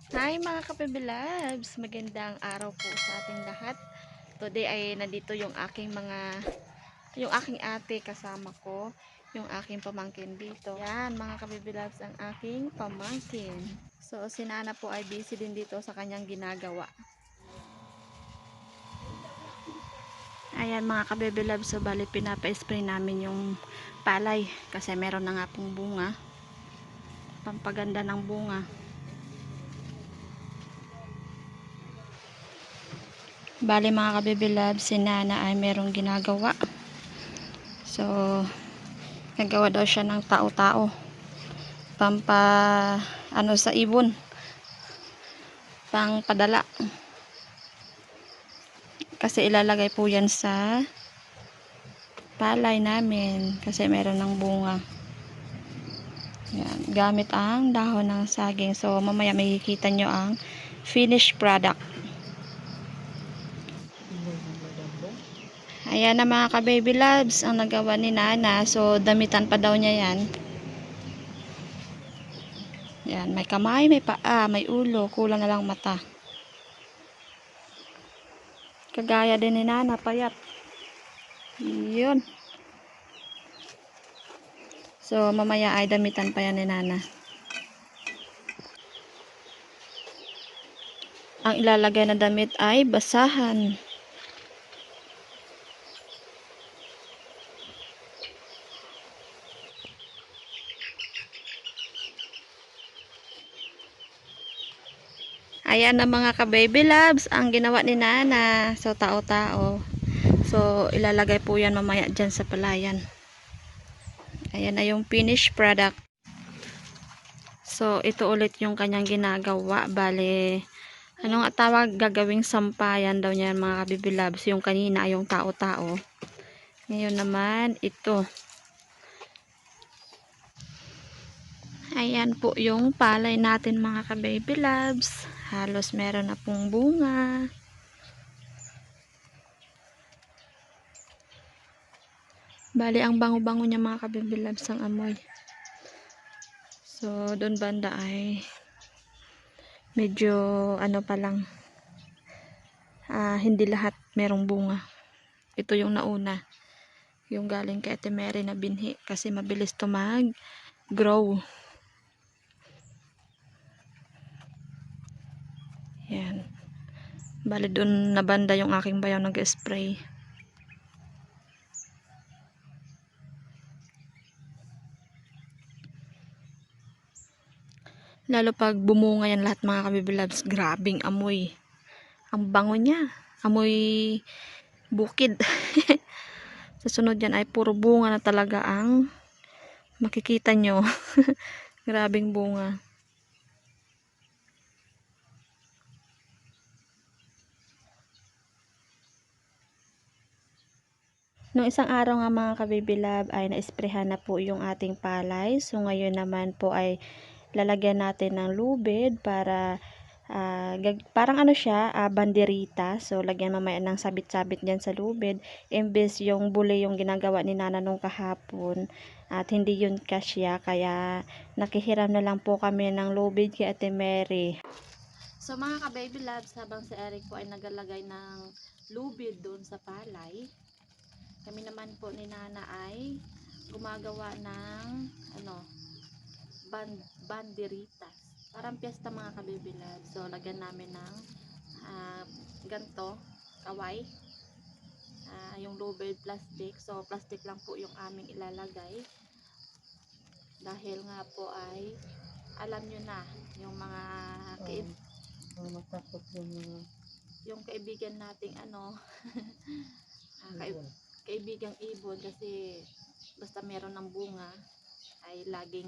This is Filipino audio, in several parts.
Hi mga kapibilabs! Magandang araw po sa ating lahat. Today ay nandito yung aking ate kasama ko, yung aking pamangkin dito. Yan mga kapibilabs, ang aking pamangkin. So si Nana po ay busy din dito sa kanyang ginagawa. Ayan mga kabibilabs, so bali pinapa-spray namin yung palay kasi meron na nga pong bunga. Pampaganda ng bunga. Bali mga kabibilabs, si Nana ay merong ginagawa. So, nagawa daw siya ng tao-tao. Pampa, ano sa ibon. Pang padala. Kasi ilalagay po yan sa palay namin. Kasi meron ng bunga. Yan, gamit ang dahon ng saging. So, mamaya makikita nyo ang finished product. Ayan na mga ka-baby loves, ang nagawa ni Nana. So, damitan pa daw niya yan. Yan, may kamay, may paa, may ulo, kulang na lang mata. Kagaya din ni Nana, payat. Yun. So, mamaya ay damitan pa yan ni Nana. Ang ilalagay na damit ay basahan. Ayan na mga ka-baby loves, ang ginawa ni Nana. So, tao-tao. So, ilalagay po yan mamaya dyan sa palayan. Ayan na yung finished product. So, ito ulit yung kanyang ginagawa. Bale, ano nga tawag, gagawing sampayan daw niya mga ka-baby loves. Yung kanina, yung tao-tao. Ngayon naman, ito. Ayan po yung palay natin mga ka-baby loves. Halos meron na pong bunga. Bali, ang bango-bango niya mga ka-baby loves ang amoy. So, doon banda ay medyo ano pa lang. Hindi lahat merong bunga. Ito yung nauna. Yung galing kay Ate Mary na binhi. Kasi mabilis to mag-grow. Yan. Bali, doon na banda yung aking bayaw nag-spray. Lalo pag bumunga yan lahat mga ka-baby loves, grabing amoy. Ang bango niya. Amoy bukid. Sa sunod yan ay puro bunga na talaga ang makikita nyo. Grabing bunga. Nung isang araw nga mga ka-baby love ay na-sprayhan na po yung ating palay. So ngayon naman po ay lalagyan natin ng lubid para parang ano siya, banderita. So lagyan mamaya ng sabit-sabit dyan sa lubid. Imbes yung bule yung ginagawa ni Nana nung kahapon. At hindi yun kasya. Kaya nakihiram na lang po kami ng lubid kay Ate Mary. So mga ka-baby loves, habang si Eric po ay nagalagay ng lubid doon sa palay, kami naman po ni Nana ay gumagawa ng ano, banderitas. Parang piyesta mga ka-baby love. So, lagyan namin ng ganto, kaway. Yung lubid plastic. So, plastic lang po yung aming ilalagay. Dahil nga po ay alam nyo na, yung mga matakot yung kaibigan nating ano, kaibigang ibon kasi basta meron ng bunga ay laging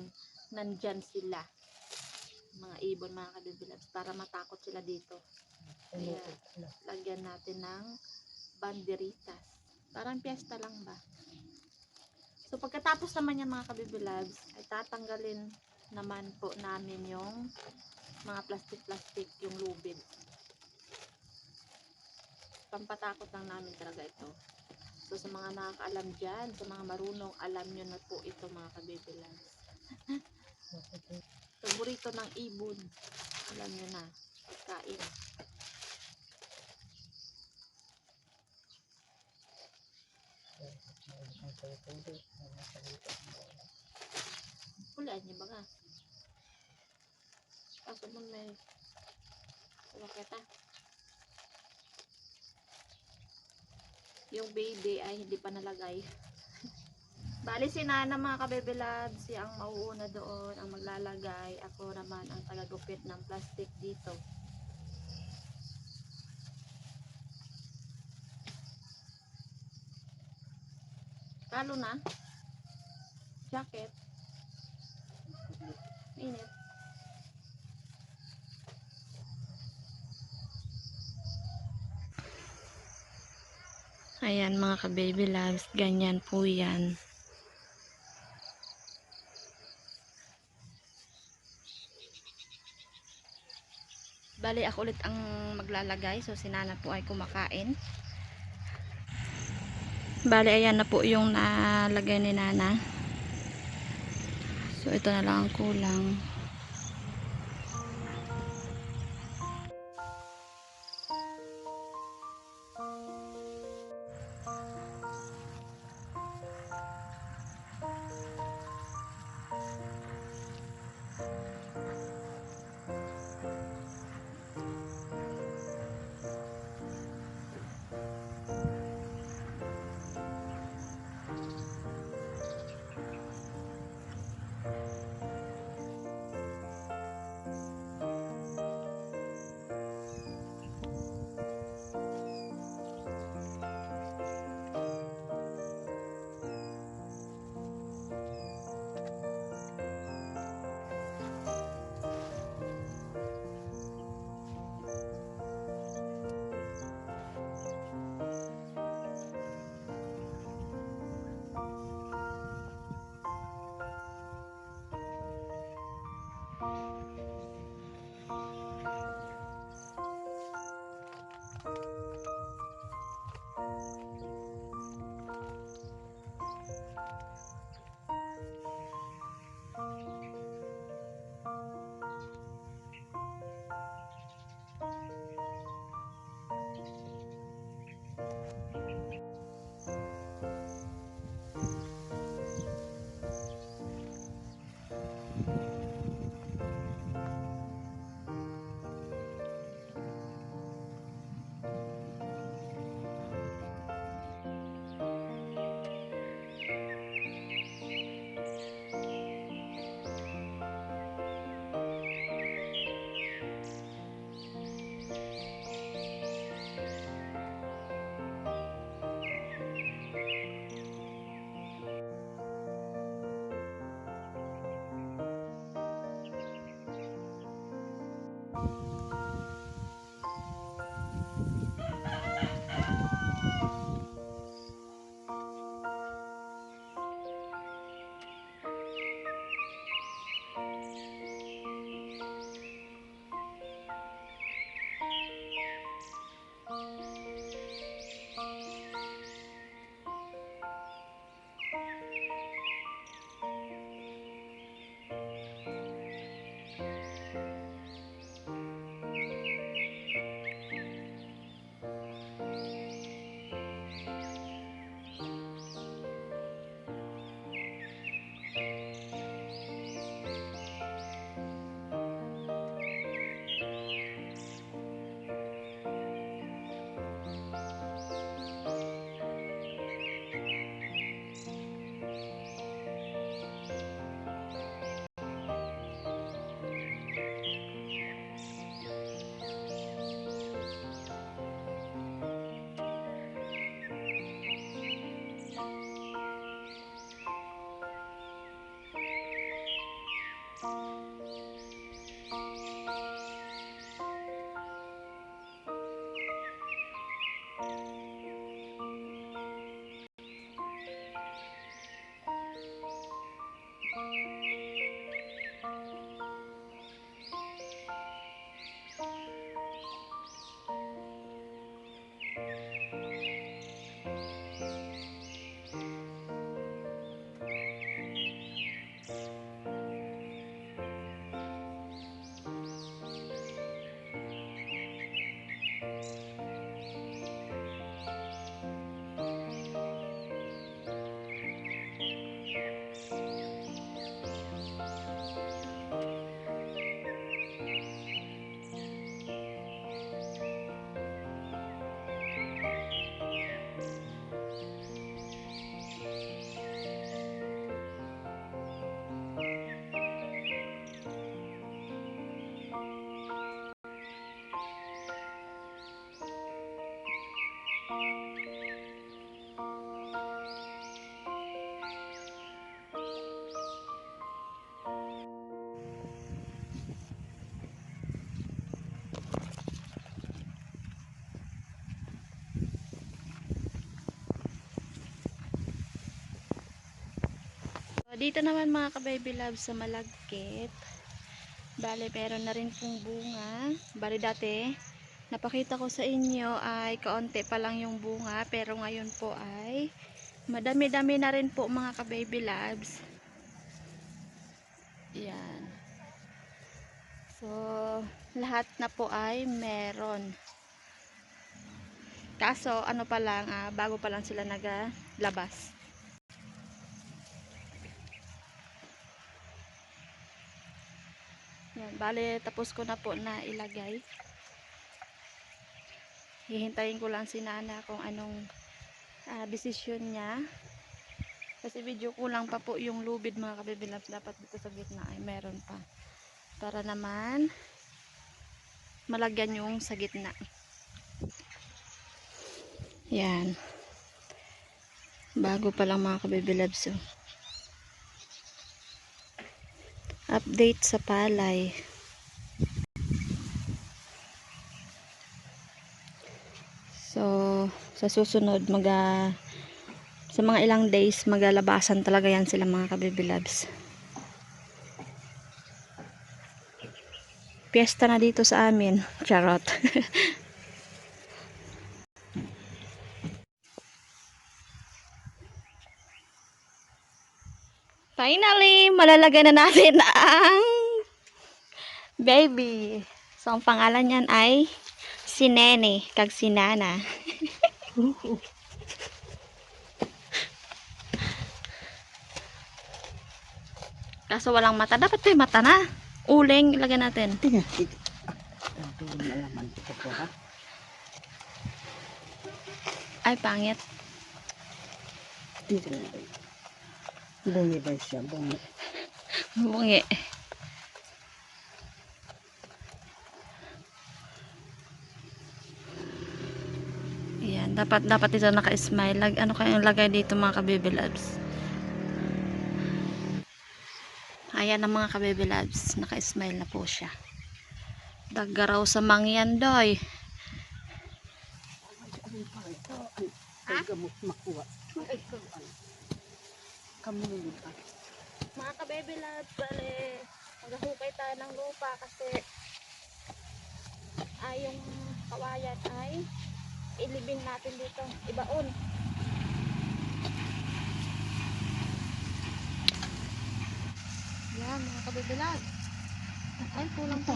nandyan sila mga ibon mga kabibilabs para matakot sila dito. Kaya lagyan natin ng banderitas, parang piyesta lang ba. So pagkatapos naman yan mga kabibilabs ay tatanggalin naman po namin yung mga plastic yung lubid. Pampatakot lang namin talaga ito. So sa mga nakakaalam dyan, sa mga marunong, alam nyo na po ito mga kabibilabs. Paborito ng ibon. Alam nyo na, kain. Hulaan niyo ba nga? Kaso mo may kita. Yung baby ay hindi pa nalagay. Bali si Nana mga kabebe loves, siya ang mauuna doon, ang maglalagay. Ako naman ang tagagupit ng plastic dito. Talo na. Jacket. Init. Ayan mga ka-baby loves, ganyan po yan. Bali ako ulit ang maglalagay, so si Nana po ay kumakain. Bali ayan na po yung nalagay ni Nana. So ito na lang ang kulang. Dito naman mga ka-baby love sa malagkit. Bale, meron na rin pong bunga. Bale, dati, napakita ko sa inyo ay kaunti pa lang yung bunga. Pero ngayon po ay madami-dami na rin po mga ka-baby loves. Yan. So, lahat na po ay meron. Kaso, ano pa lang, bago pa lang sila nagalabas. Yan, bale, tapos ko na po na ilagay. Hihintayin ko lang si Nana kung anong desisyon niya. Kasi video ko lang pa po yung lubid mga kabibilabs. Dapat dito sa gitna ay meron pa. Para naman malagyan yung sa gitna. Yan. Bago pa lang mga kabibilabs. So. Update sa palay. So, sa susunod sa mga ilang days maglalabasan talaga yan sila mga kabibilabs. Piyesta na dito sa amin. Charot. Finally, malalagay na natin ang baby. So, ang pangalan niyan ay si Nene, kag si Nana. Kaso walang mata. Dapat may mata na. Uling, ilagay natin. Ay, pangit. Bungi ba siya? Bungi. Bungi. Ayan, dapat ito naka-smile. Ano kayong lagay dito mga ka-baby loves? Ayan ang mga ka-baby loves. Naka-smile na po siya. Daggaraw sa mangyan doy. Mga ka-baby loves, bale, maghahukay tayo ng lupa kasi yung kawayan ay ilibing natin dito. Ibaon. Yan, mga ka-baby loves. Ay, kulang pa.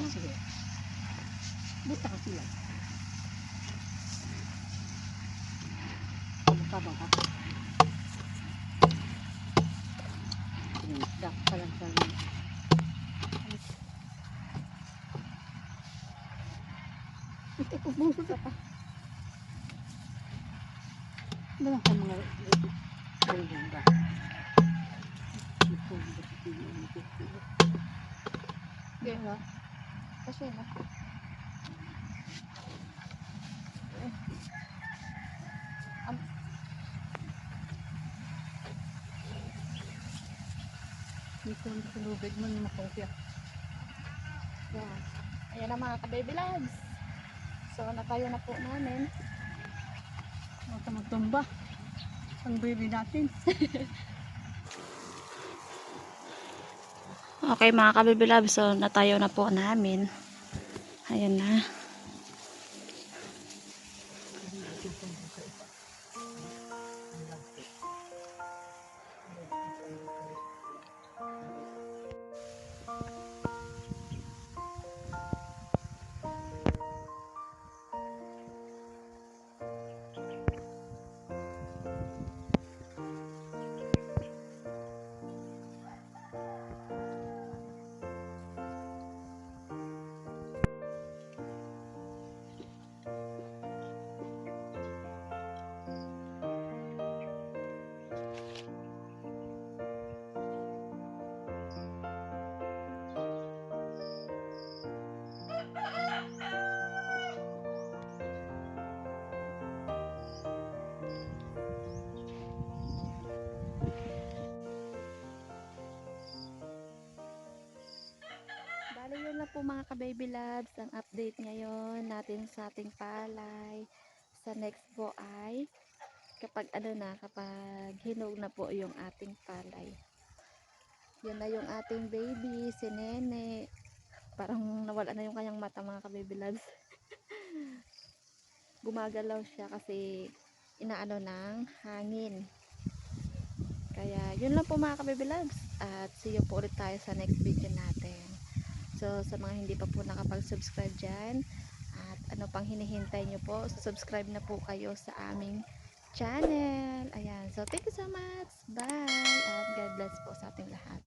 Buta ka sila. Kabang ka. Dak pa lang sa amin. Ito ko buso ka pa. Dalang ka mga buldong ba? Diba? Kasi na. Dito ang tulubig mo ni makopya. Yan. Ayan ang mga ka-baby loves. So, natayo na po namin. Huwag ka magtumba. Ang baby natin. Okay mga ka-baby loves. So, natayo na po namin. Ayan na. Bali yun na po mga ka-baby loves, ang update ngayon natin sa ating palay. Sa next po ay kapag kapag hinog na po yung ating palay. Yan na yung ating baby, si Nene. Parang nawala na yung kanyang mata mga ka-baby loves. Gumagalaw siya kasi inaano ng hangin. Kaya yun lang po mga ka-baby loves. At see you po ulit tayo sa next video natin. So sa mga hindi pa po nakapag-subscribe dyan, at ano pang hinihintay nyo po, subscribe na po kayo sa aming channel. Ayan. So thank you so much. Bye. At God bless po sa ating lahat.